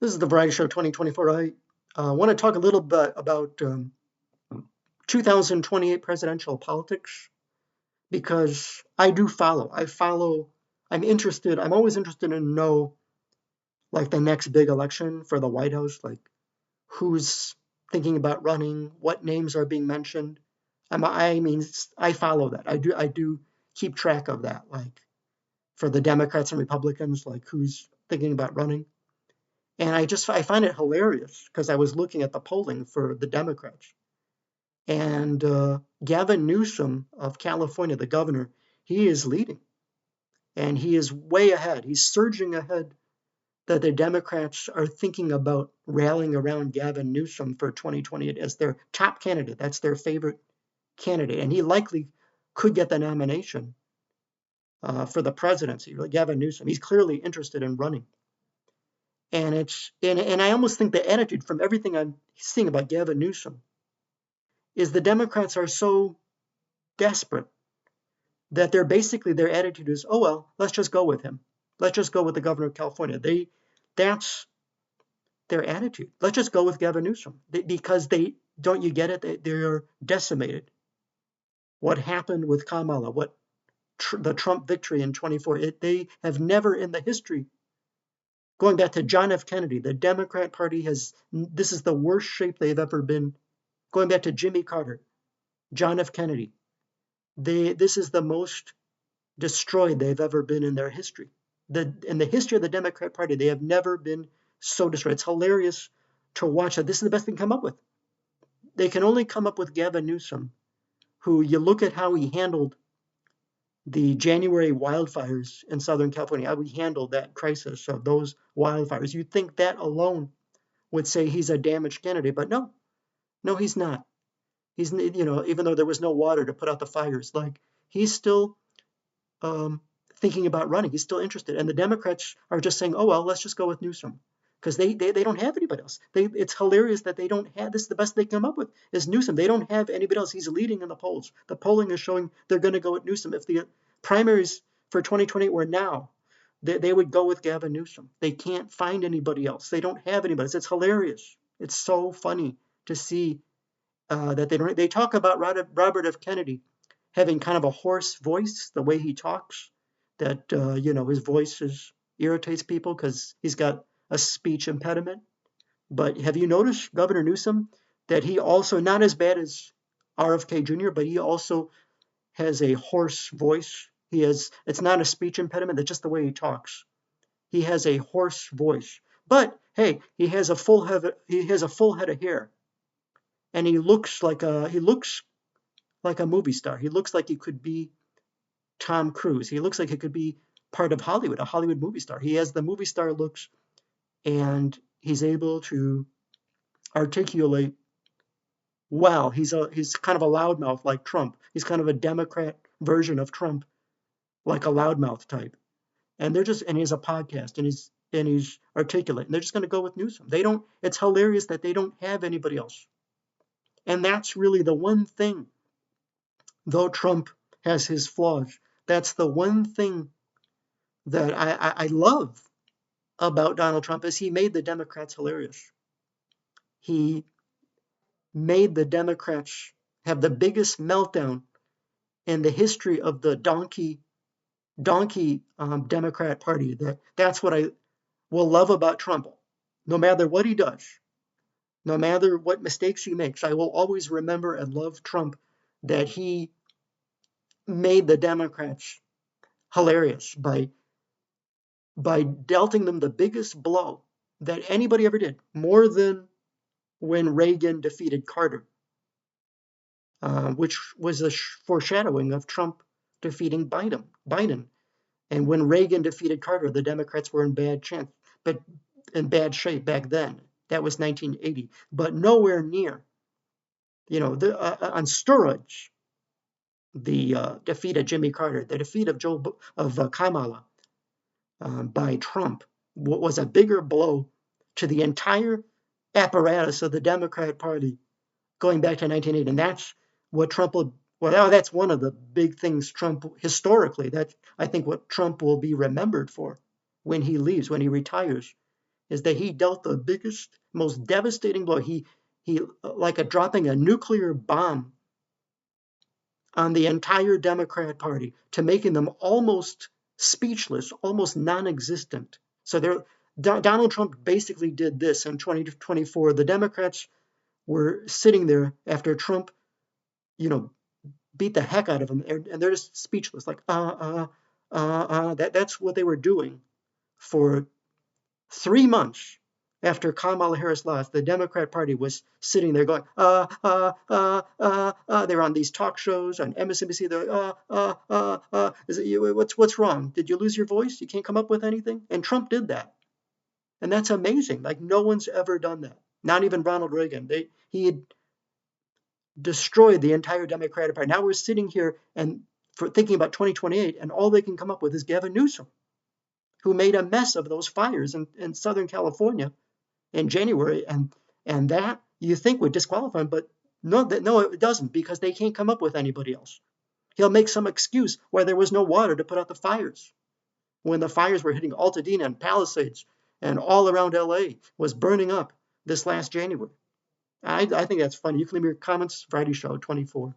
This is the Variety Show 2024. I want to talk a little bit about 2028 presidential politics because I do follow. I'm interested. I'm always interested in know like the next big election for the White House, like who's thinking about running, what names are being mentioned. I follow that. I do keep track of that. Like for the Democrats and Republicans, like who's thinking about running. And I find it hilarious because I was looking at the polling for the Democrats, and Gavin Newsom of California, the governor, he is leading, and he is way ahead. He's surging ahead. That the Democrats are thinking about rallying around Gavin Newsom for 2028 as their top candidate. That's their favorite candidate, and he likely could get the nomination for the presidency. Gavin Newsom, he's clearly interested in running. And I almost think the attitude from everything I'm seeing about Gavin Newsom is the Democrats are so desperate that their attitude is, oh well, let's just go with him. Let's just go with the governor of California. That's their attitude. Let's just go with Gavin Newsom because they don't you get it? They're decimated. What happened with Kamala? The Trump victory in 24? They have never in the history. Going back to John F. Kennedy, the Democrat Party this is the worst shape they've ever been. Going back to Jimmy Carter, John F. Kennedy, this is the most destroyed they've ever been in their history. In the history of the Democrat Party, they have never been so destroyed. It's hilarious to watch that. This is the best they can come up with. They can only come up with Gavin Newsom, who you look at how he handled the January wildfires in Southern California, how he handled that crisis of those wildfires. You'd think that alone would say he's a damaged candidate, but no, he's not. He's, even though there was no water to put out the fires, like he's still thinking about running. He's still interested. And the Democrats are just saying, oh, well, let's just go with Newsom because they don't have anybody else. It's hilarious that they don't have, this is the best they come up with is Newsom. They don't have anybody else. He's leading in the polls. The polling is showing they're going to go with Newsom. If the primaries for 2020 were now, they would go with Gavin Newsom. They can't find anybody else. They don't have anybody else. It's hilarious. It's so funny to see that they talk about Robert F. Kennedy having kind of a hoarse voice, the way he talks, that his voice irritates people because he's got a speech impediment. But have you noticed Governor Newsom that he also, not as bad as RFK Jr., but he also has a hoarse voice. It's not a speech impediment, that's just the way he talks. He has a hoarse voice. But hey, he has a full head of hair. And he looks like a movie star. He looks like he could be Tom Cruise. He looks like he could be part of Hollywood, a Hollywood movie star. He has the movie star looks, and he's able to articulate well. He's kind of a loudmouth like Trump. He's kind of a Democrat version of Trump, like a loudmouth type. And he has a podcast, and he's articulate. And they're just going to go with Newsom. It's hilarious that they don't have anybody else. And that's really the one thing, though Trump has his flaws, that's the one thing that I love about Donald Trump is he made the Democrats hilarious. He made the Democrats have the biggest meltdown in the history of the donkey Democrat Party. That's what I will love about Trump. No matter what he does, no matter what mistakes he makes, I will always remember and love Trump, that he made the Democrats hilarious by dealing them the biggest blow that anybody ever did, more than when Reagan defeated Carter, which was a foreshadowing of Trump defeating Biden. And when Reagan defeated Carter, the Democrats were in bad shape back then. That was 1980, but nowhere near, on steroids, the defeat of Jimmy Carter, the defeat of Kamala by Trump was a bigger blow to the entire apparatus of the Democrat Party going back to 1980. And that's what that's one of the big things Trump historically, that I think what Trump will be remembered for when he leaves, when he retires, is that he dealt the biggest, most devastating blow. He like dropping a nuclear bomb on the entire Democrat Party to making them almost speechless, almost non-existent. So Donald Trump basically did this in 2024. The Democrats were sitting there after Trump, beat the heck out of them, and they're just speechless, like That's what they were doing for 3 months after Kamala Harris lost. The Democrat Party was sitting there going, They were on these talk shows on MSNBC. They're is it you? What's wrong? Did you lose your voice? You can't come up with anything? And Trump did that, and that's amazing. Like no one's ever done that. Not even Ronald Reagan. He had destroyed the entire Democratic Party. Now we're sitting here and for thinking about 2028, and all they can come up with is Gavin Newsom, who made a mess of those fires in Southern California in January, and that you think would disqualify him, but no, it doesn't, because they can't come up with anybody else. He'll make some excuse why there was no water to put out the fires when the fires were hitting Altadena and Palisades and all around LA was burning up this last January. I think that's funny. You can leave your comments. Friday Show 24.